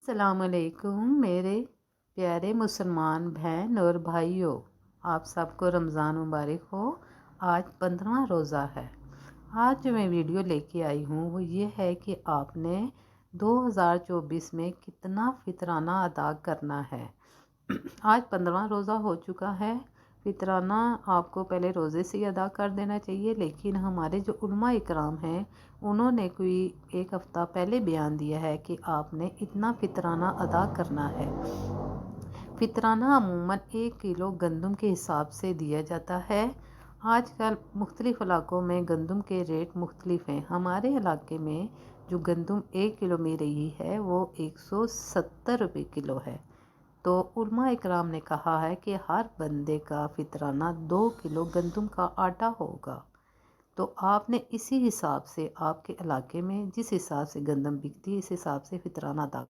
السلام علیکم میرے پیارے مسلمان بہن اور بھائیوں، آپ سب کو رمضان مبارک ہو۔ آج 15واں روزہ ہے۔ آج جو میں ویڈیو لے کے آئی ہوں وہ یہ ہے کہ آپ نے 2024 میں کتنا فطرانہ ادا کرنا ہے۔ آج 15واں روزہ ہو چکا ہے۔ فطرانہ آپ کو پہلے روزے سے ہی ادا کر دینا چاہیے، لیکن ہمارے جو علماء اکرام ہیں انہوں نے کوئی ایک ہفتہ پہلے بیان دیا ہے کہ آپ نے اتنا فطرانہ ادا کرنا ہے۔ فطرانہ عموماً 1 کلو گندم کے حساب سے دیا جاتا ہے۔ آج کل مختلف علاقوں میں گندم کے ریٹ مختلف ہیں۔ ہمارے علاقے میں جو گندم 1 کلو میں رہی ہے وہ 170 روپے کلو ہے۔ تو علماء اکرام نے کہا ہے کہ ہر بندے کا فطرانہ 2 کلو گندم کا آٹا ہوگا۔ تو آپ نے اسی حساب سے آپ کے علاقے میں جس حساب سے گندم بکتی ہے اس حساب سے فطرانہ ادا